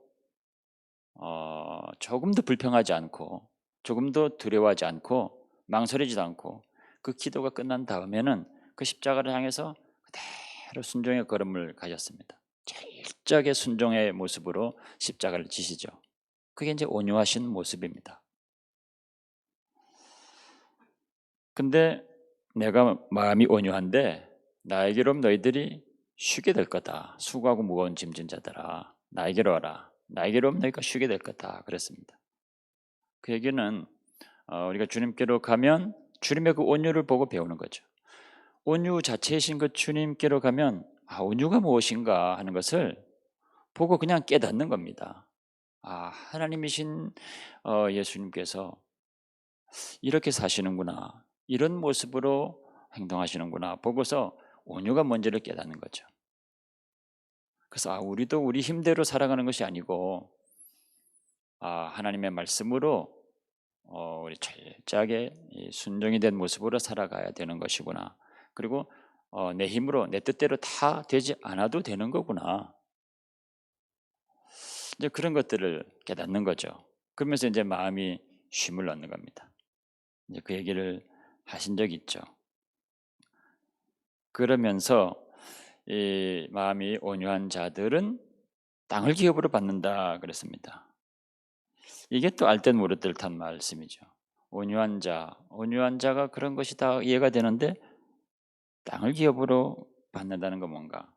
조금도 불평하지 않고 조금도 두려워하지 않고 망설이지도 않고 그 기도가 끝난 다음에는 그 십자가를 향해서 그대로 순종의 걸음을 가졌습니다. 철저하게 순종의 모습으로 십자가를 지시죠. 그게 이제 온유하신 모습입니다. 근데 내가 마음이 온유한데 나에게로 너희들이 쉬게 될 거다. 수고하고 무거운 짐진 자들아 나에게로 와라. 나에게로 오면 너희가 쉬게 될 거다. 그랬습니다. 그 얘기는 우리가 주님께로 가면 주님의 그 온유를 보고 배우는 거죠. 온유 자체이신 그 주님께로 가면 온유가 무엇인가 하는 것을 보고 그냥 깨닫는 겁니다. 하나님이신 예수님께서 이렇게 사시는구나. 이런 모습으로 행동하시는구나. 보고서 온유가 뭔지를 깨닫는 거죠. 그래서 우리도 우리 힘대로 살아가는 것이 아니고 하나님의 말씀으로 우리 철저하게 순종이 된 모습으로 살아가야 되는 것이구나. 그리고 내 힘으로 내 뜻대로 다 되지 않아도 되는 거구나. 이제 그런 것들을 깨닫는 거죠. 그러면서 이제 마음이 쉼을 얻는 겁니다. 이제 그 얘기를 하신 적이 있죠. 그러면서 이 마음이 온유한 자들은 땅을 기업으로 받는다 그랬습니다. 이게 또 알듯 모를 듯한 말씀이죠. 온유한 자가 그런 것이 다 이해가 되는데 땅을 기업으로 받는다는 건 뭔가?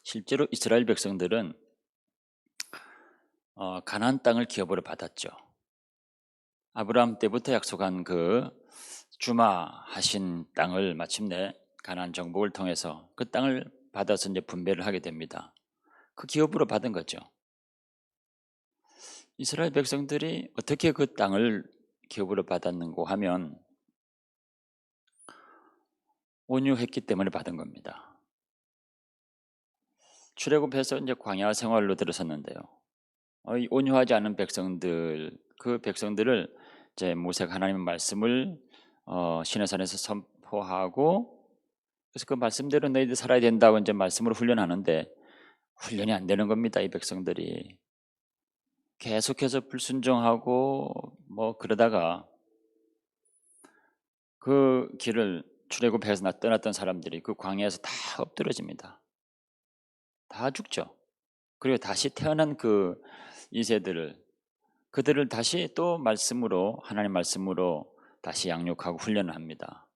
실제로 이스라엘 백성들은 가나안 땅을 기업으로 받았죠. 아브라함 때부터 약속한 그 주마하신 땅을 마침내 가나안 정복을 통해서 그 땅을 받아서 이제 분배를 하게 됩니다. 그 기업으로 받은 거죠. 이스라엘 백성들이 어떻게 그 땅을 기업으로 받았는고 하면 온유했기 때문에 받은 겁니다. 출애굽해서 이제 광야 생활로 들어섰는데요. 이 온유하지 않은 백성들, 그 백성들을 이제 모세가 하나님의 말씀을 시내산에서 선포하고, 그래서 그 말씀대로 너희들 살아야 된다고 이제 말씀으로 훈련하는데 훈련이 안 되는 겁니다. 이 백성들이 계속해서 불순종하고 뭐 그러다가 그 길을 출애굽해서 떠났던 사람들이 그 광야에서 다 엎드러집니다. 다 죽죠. 그리고 다시 태어난 그 그들을 다시 또 말씀으로, 하나님 말씀으로 다시 양육하고 훈련을 합니다.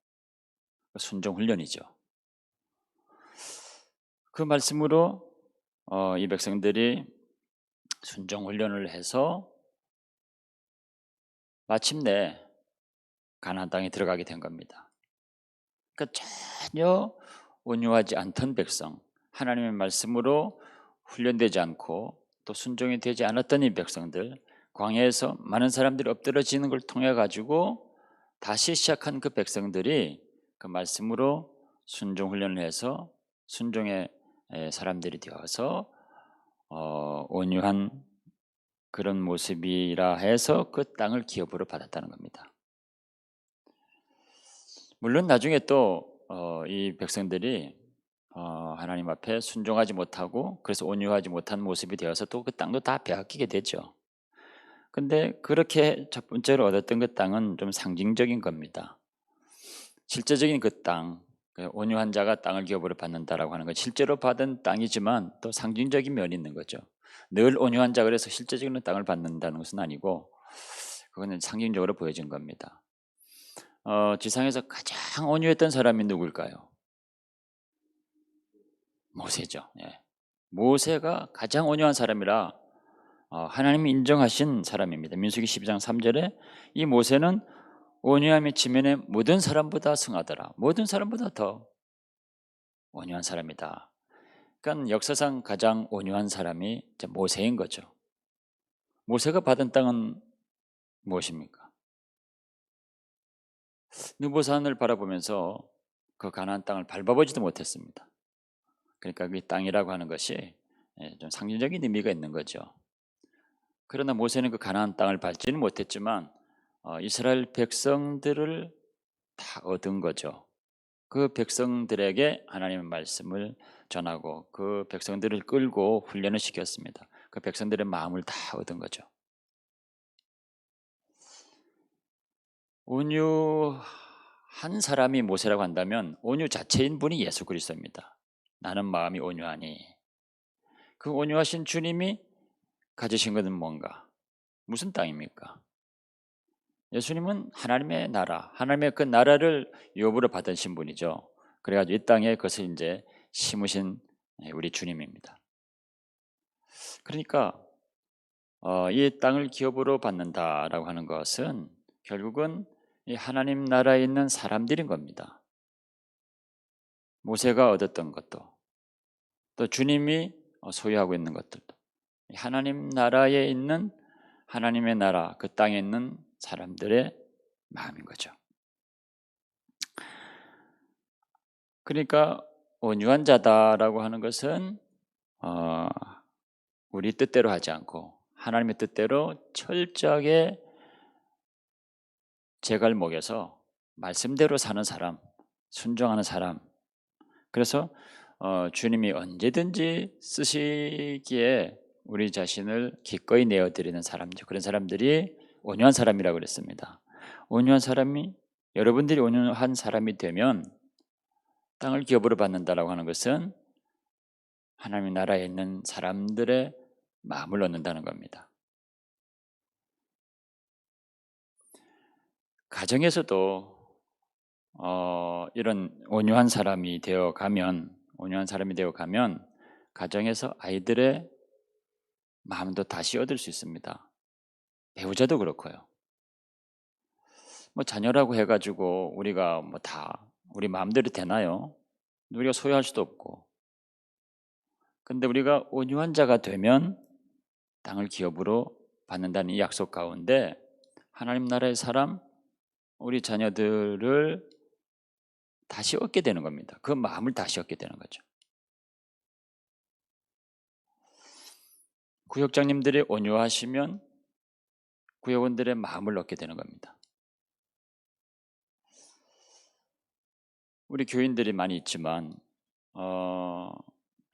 순종 훈련이죠. 그 말씀으로 이 백성들이 순종 훈련을 해서 마침내 가나안 땅에 들어가게 된 겁니다. 그러니까 전혀 온유하지 않던 백성, 하나님의 말씀으로 훈련되지 않고 또 순종이 되지 않았던 이 백성들, 광야에서 많은 사람들이 엎드러지는 걸 통해 가지고 다시 시작한 그 백성들이 그 말씀으로 순종 훈련을 해서 순종의 사람들이 되어서 온유한 그런 모습이라 해서 그 땅을 기업으로 받았다는 겁니다. 물론 나중에 또 이 백성들이 하나님 앞에 순종하지 못하고 그래서 온유하지 못한 모습이 되어서 또 그 땅도 다 빼앗기게 되죠. 근데 그렇게 첫 번째로 얻었던 그 땅은 좀 상징적인 겁니다. 실제적인 그 땅, 온유한 자가 땅을 기업으로 받는다라고 하는 건 실제로 받은 땅이지만 또 상징적인 면이 있는 거죠. 늘 온유한 자 그래서 실제적인 땅을 받는다는 것은 아니고 그거는 상징적으로 보여진 겁니다. 지상에서 가장 온유했던 사람이 누굴까요? 모세죠. 예. 모세가 가장 온유한 사람이라 하나님이 인정하신 사람입니다. 민수기 12장 3절에 이 모세는 온유함이 지면에 모든 사람보다 승하더라. 모든 사람보다 더 온유한 사람이다. 그러니까 역사상 가장 온유한 사람이 이제 모세인 거죠. 모세가 받은 땅은 무엇입니까? 느보산을 바라보면서 그 가나안 땅을 밟아보지도 못했습니다. 그러니까 그 땅이라고 하는 것이 좀 상징적인 의미가 있는 거죠. 그러나 모세는 그 가나안 땅을 밟지는 못했지만 이스라엘 백성들을 다 얻은 거죠. 그 백성들에게 하나님의 말씀을 전하고 그 백성들을 끌고 훈련을 시켰습니다. 그 백성들의 마음을 다 얻은 거죠. 온유한 사람이 모세라고 한다면 온유 자체인 분이 예수 그리스도입니다. 나는 마음이 온유하니. 그 온유하신 주님이 가지신 것은 뭔가? 무슨 땅입니까? 예수님은 하나님의 나라, 하나님의 그 나라를 유업으로 받으신 분이죠. 그래가지고 이 땅에 그것을 이제 심으신 우리 주님입니다. 그러니까 이 땅을 기업으로 받는다라고 하는 것은 결국은 이 하나님 나라에 있는 사람들인 겁니다. 모세가 얻었던 것도 또 주님이 소유하고 있는 것들도 하나님 나라에 있는 하나님의 나라, 그 땅에 있는 사람들의 마음인 거죠. 그러니까 온유한 자다라고 하는 것은 우리 뜻대로 하지 않고 하나님의 뜻대로 철저하게 제갈목에서 말씀대로 사는 사람, 순종하는 사람. 그래서 주님이 언제든지 쓰시기에 우리 자신을 기꺼이 내어드리는 사람들, 그런 사람들이 온유한 사람이라고 그랬습니다. 온유한 사람이 여러분들이 온유한 사람이 되면 땅을 기업으로 받는다라고 하는 것은 하나님의 나라에 있는 사람들의 마음을 얻는다는 겁니다. 가정에서도 이런 온유한 사람이 되어 가면 가정에서 아이들의 마음도 다시 얻을 수 있습니다. 배우자도 그렇고요. 뭐 자녀라고 해가지고 우리가 뭐 다 우리 마음대로 되나요? 우리가 소유할 수도 없고. 근데 우리가 온유한 자가 되면 땅을 기업으로 받는다는 이 약속 가운데 하나님 나라의 사람, 우리 자녀들을 다시 얻게 되는 겁니다. 그 마음을 다시 얻게 되는 거죠. 구역장님들이 온유하시면 구역원들의 마음을 얻게 되는 겁니다. 우리 교인들이 많이 있지만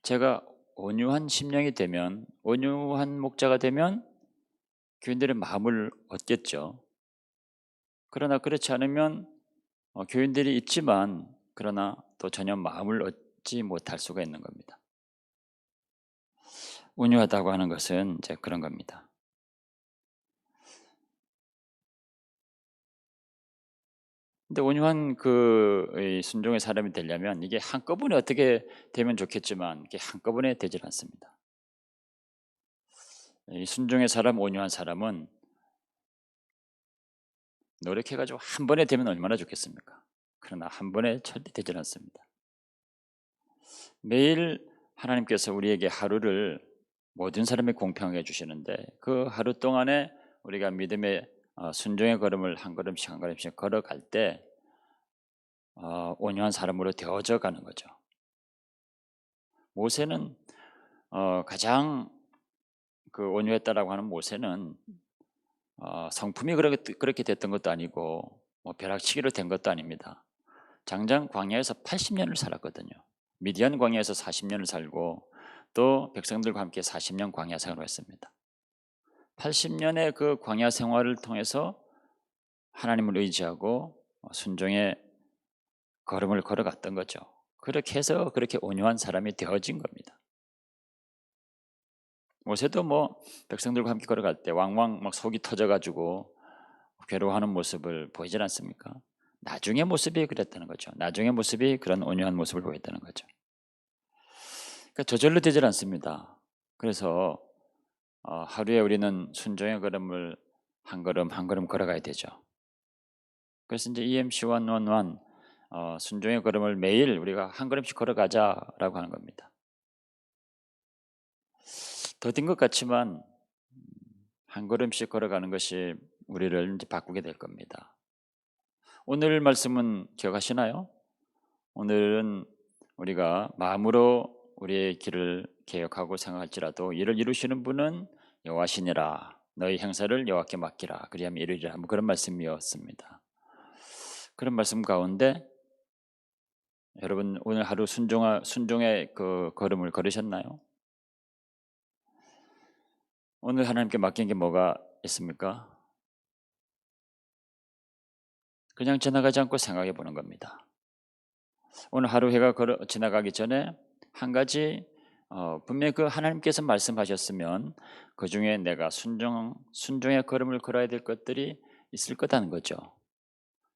제가 온유한 심령이 되면, 온유한 목자가 되면 교인들의 마음을 얻겠죠. 그러나 그렇지 않으면 교인들이 있지만 그러나 또 전혀 마음을 얻지 못할 수가 있는 겁니다. 온유하다고 하는 것은 이제 그런 겁니다. 근데 온유한 이 순종의 사람이 되려면 이게 한꺼번에 어떻게 되면 좋겠지만 이게 한꺼번에 되질 않습니다. 이 순종의 사람, 온유한 사람은 노력해가지고 한 번에 되면 얼마나 좋겠습니까? 그러나 한 번에 절대 되질 않습니다. 매일 하나님께서 우리에게 하루를 모든 사람이 공평하게 주시는데 그 하루 동안에 우리가 믿음의 순종의 걸음을 한 걸음씩 한 걸음씩 걸어갈 때 온유한 사람으로 되어져 가는 거죠. 모세는 가장 그 온유했다라고 하는 모세는 성품이 그렇게 됐던 것도 아니고 뭐 벼락치기로 된 것도 아닙니다. 장장 광야에서 80년을 살았거든요. 미디안 광야에서 40년을 살고 또 백성들과 함께 40년 광야 생활을 했습니다. 80년의 그 광야 생활을 통해서 하나님을 의지하고 순종의 걸음을 걸어갔던 거죠. 그렇게 해서 그렇게 온유한 사람이 되어진 겁니다. 모세도 뭐 백성들과 함께 걸어갈 때 왕왕 막 속이 터져가지고 괴로워하는 모습을 보이질 않습니까? 나중의 모습이 그랬다는 거죠. 나중의 모습이 그런 온유한 모습을 보였다는 거죠. 그러니까 저절로 되질 않습니다. 그래서 하루에 우리는 순종의 걸음을 한 걸음 한 걸음 걸어가야 되죠. 그래서 이제 EMC111 순종의 걸음을 매일 우리가 한 걸음씩 걸어가자라고 하는 겁니다. 더딘 것 같지만 한 걸음씩 걸어가는 것이 우리를 이제 바꾸게 될 겁니다. 오늘 말씀은 기억하시나요? 오늘은 우리가 마음으로 우리의 길을 개혁하고 생각할지라도 이를 이루시는 분은 여호와시니라. 너희 행사를 여호와께 맡기라. 그리하면 이루리라. 뭐 그런 말씀이었습니다. 그런 말씀 가운데 여러분 오늘 하루 순종의 그 걸음을 걸으셨나요? 오늘 하나님께 맡긴 게 뭐가 있습니까? 그냥 지나가지 않고 생각해 보는 겁니다. 오늘 하루 해가 지나가기 전에 한 가지 분명히 그 하나님께서 말씀하셨으면 그 중에 내가 순종의 걸음을 걸어야 될 것들이 있을 거다는 거죠.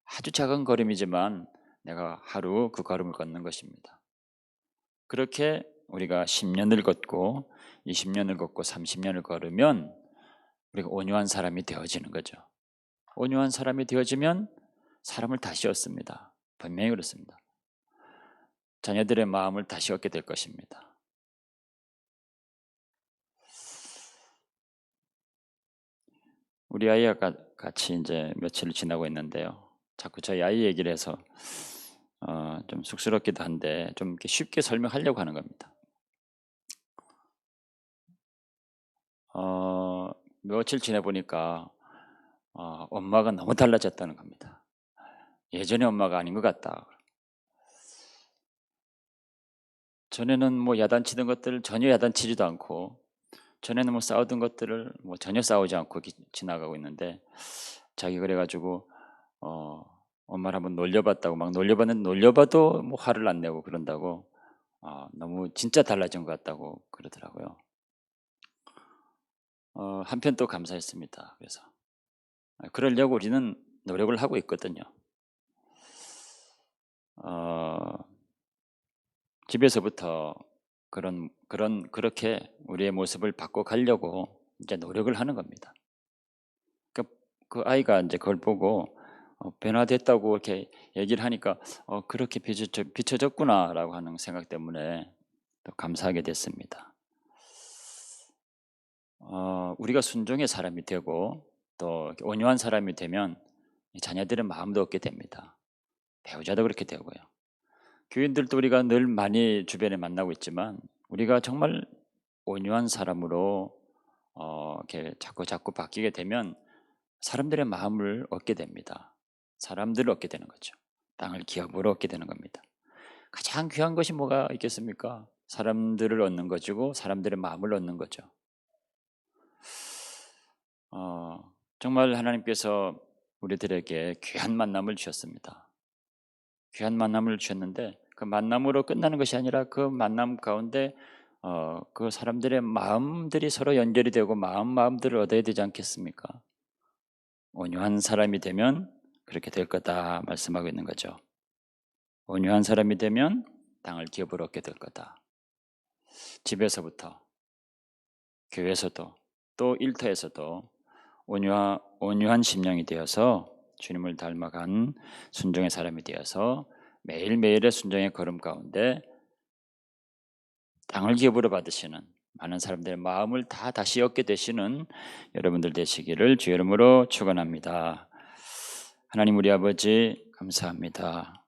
아주 작은 걸음이지만 내가 하루 그 걸음을 걷는 것입니다. 그렇게 우리가 10년을 걷고 20년을 걷고 30년을 걸으면 우리가 온유한 사람이 되어지는 거죠. 온유한 사람이 되어지면 사람을 다시 얻습니다. 분명히 그렇습니다. 자녀들의 마음을 다시 얻게 될 것입니다. 우리 아이와 같이 이제 며칠을 지나고 있는데요. 자꾸 저희 아이 얘기를 해서 좀 쑥스럽기도 한데 좀 이렇게 쉽게 설명하려고 하는 겁니다. 며칠 지내보니까 엄마가 너무 달라졌다는 겁니다. 예전의 엄마가 아닌 것 같다. 전에는 뭐 야단치던 것들을 전혀 야단치지도 않고 전에는 뭐 싸우던 것들을 뭐 전혀 싸우지 않고 지나가고 있는데 자기 그래가지고 엄마를 한번 놀려봤다고 막 놀려봤는데 놀려봐도 뭐 화를 안 내고 그런다고 너무 진짜 달라진 것 같다고 그러더라고요. 한편 또 감사했습니다. 그래서 그러려고 우리는 노력을 하고 있거든요. 집에서부터 그렇게 우리의 모습을 바꿔가려고 이제 노력을 하는 겁니다. 그 아이가 이제 그걸 보고 변화됐다고 이렇게 얘기를 하니까 그렇게 비춰졌구나라고 하는 생각 때문에 또 감사하게 됐습니다. 우리가 순종의 사람이 되고 또 이렇게 온유한 사람이 되면 자녀들은 마음도 얻게 됩니다. 배우자도 그렇게 되고요. 교인들도 우리가 늘 많이 주변에 만나고 있지만 우리가 정말 온유한 사람으로 이렇게 자꾸 바뀌게 되면 사람들의 마음을 얻게 됩니다. 사람들을 얻게 되는 거죠. 땅을 기업으로 얻게 되는 겁니다. 가장 귀한 것이 뭐가 있겠습니까? 사람들을 얻는 것이고 사람들의 마음을 얻는 거죠. 정말 하나님께서 우리들에게 귀한 만남을 주셨습니다. 귀한 만남을 주셨는데 그 만남으로 끝나는 것이 아니라 그 만남 가운데 그 사람들의 마음들이 서로 연결이 되고 마음들을 얻어야 되지 않겠습니까? 온유한 사람이 되면 그렇게 될 거다 말씀하고 있는 거죠. 온유한 사람이 되면 땅을 기업으로 얻게 될 거다. 집에서부터, 교회에서도, 또 일터에서도 온유한 심령이 되어서 주님을 닮아간 순종의 사람이 되어서 매일매일의 순종의 걸음 가운데 땅을 기업으로 받으시는 많은 사람들의 마음을 다시 얻게 되시는 여러분들 되시기를 주의 이름으로 축원합니다. 하나님 우리 아버지 감사합니다.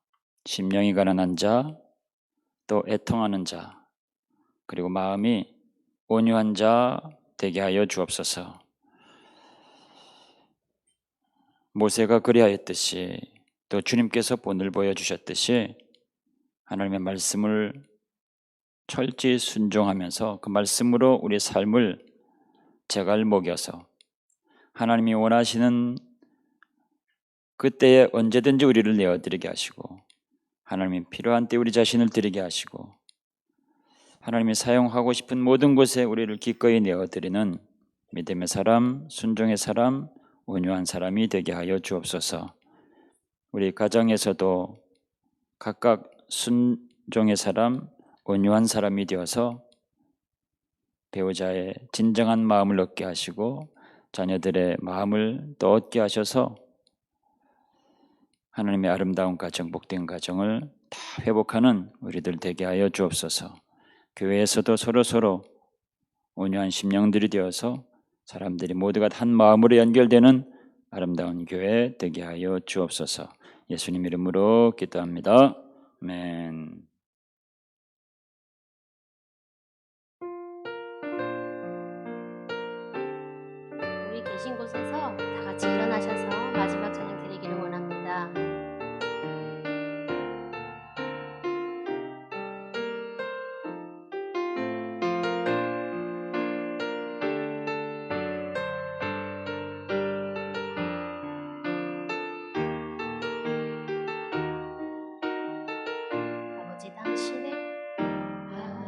심령이 가난한 자, 또 애통하는 자, 그리고 마음이 온유한 자 되게 하여 주옵소서. 모세가 그리하였듯이 또 주님께서 본을 보여주셨듯이 하나님의 말씀을 철저히 순종하면서 그 말씀으로 우리 삶을 제갈 먹여서 하나님이 원하시는 그때에 언제든지 우리를 내어드리게 하시고 하나님이 필요한 때 우리 자신을 드리게 하시고 하나님이 사용하고 싶은 모든 곳에 우리를 기꺼이 내어드리는 믿음의 사람, 순종의 사람, 온유한 사람이 되게 하여 주옵소서. 우리 가정에서도 각각 순종의 사람, 온유한 사람이 되어서 배우자의 진정한 마음을 얻게 하시고 자녀들의 마음을 또 얻게 하셔서 하나님의 아름다운 가정, 복된 가정을 다 회복하는 우리들 되게 하여 주옵소서. 교회에서도 서로 온유한 심령들이 되어서 사람들이 모두가 한 마음으로 연결되는 아름다운 교회 되게 하여 주옵소서. 예수님 이름으로 기도합니다. 아멘. 우리 계신 곳에서 다 같이 일어나셔서 마지막 찬양 드리기를 원합니다.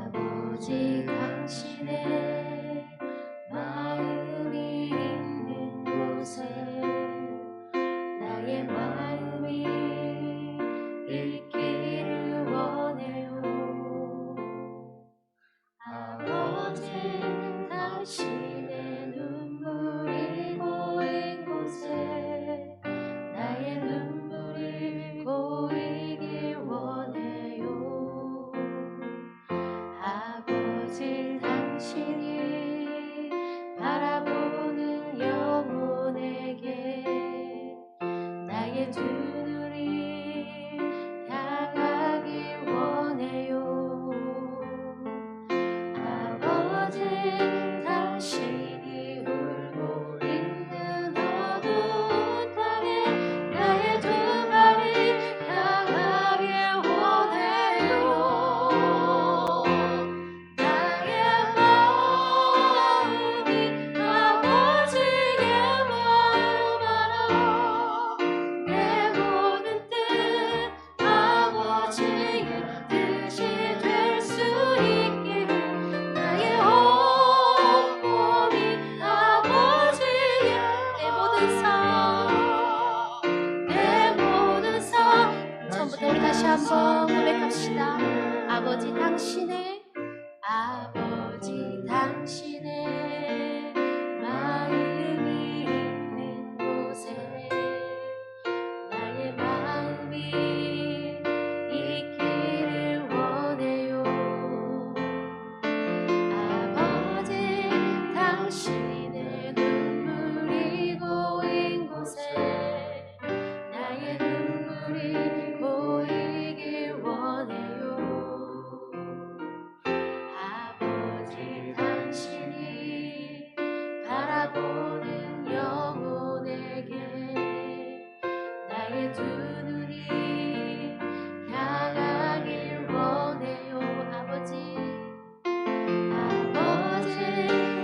아버지 당신의 마음이 있는 곳에 나의 마음이 있기를 원해요. 아버지 당신의 눈물이 고인 곳에 나의 눈물이 고이길 원해요. 아버지 당신이 바라보는 영혼에게 나의 두 눈이 향하길 원해요. 아버지 당신이 울고 있는 어두운 땅에 나의 두 발이 향하길 원해요. 나의 마음이 아버지의 마음 알아. 내 다시 한번 고백합시다. 아버지 당신의 마음이 있는 곳에 나의 마음이 있기를 원해요. 아버지 당신의 눈물이 고인 곳에 나의 눈물이 고이길 원해요. 아버지 당신이 바라보는 영혼에게 나의 두 눈이 향하길 원해요. 아버지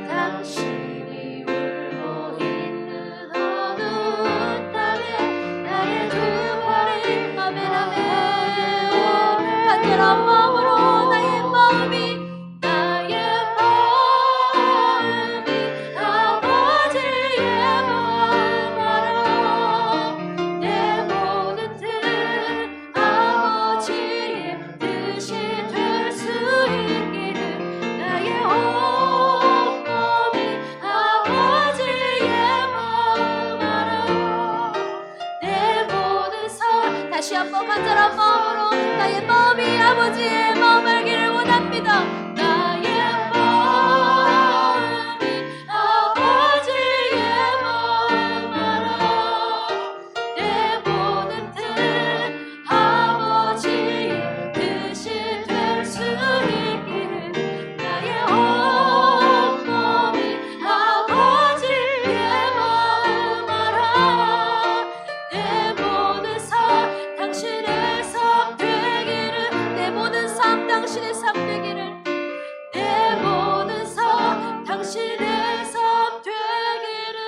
당신이 울고 있는 어두운 땅에 나의 두 발이 아멘 간절한 마음으로 나의 마음이 아버지의 마음 알아. 내 모든 뜻 아버지의 뜻이 될 수 있기를 나의 온몸이 아버지의 마음 알아. 내 모든 삶 다시 한번 간절한 마음으로 나의 마음이 아버지의 마음 알기를 원합니다. 나의 마음이 아버지의 마음 알아. 내 모든 뜻 아버지의 뜻이 될 수 있기를 나의 온몸이 아버지의 마음 알아. 내 모든 삶 당신의 삶 되기를 내 모든 삶 당신의 삶 되기를 내 모든 삶 당신의 삶 되기를.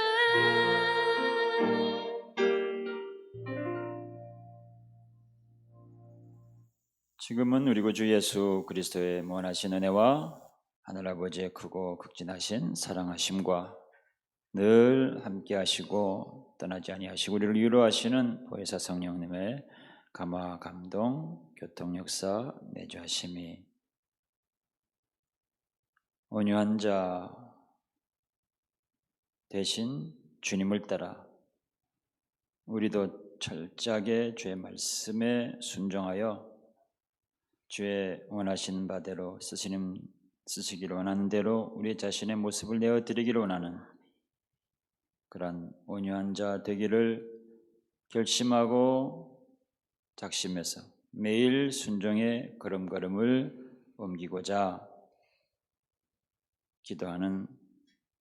지금은 우리 구주 예수 그리스도의 무한하신 은혜와 하늘아버지의 크고 극진하신 사랑하심과 늘 함께하시고 떠나지 아니하시고 우리를 위로하시는 보혜사 성령님의 감화 감동 교통 역사 내주하심이 온유한 자 대신 주님을 따라 우리도 철저하게 주의 말씀에 순종하여 주의 원하신 바대로 쓰시기를 원하는 대로 우리 자신의 모습을 내어드리기를 원하는 그런 온유한 자 되기를 결심하고 작심해서 매일 순종의 걸음걸음을 옮기고자 기도하는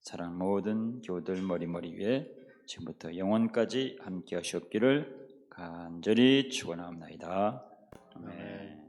사랑 모든 교우들 머리머리 위에 지금부터 영원까지 함께 하시옵기를 간절히 축원하옵나이다. 아멘.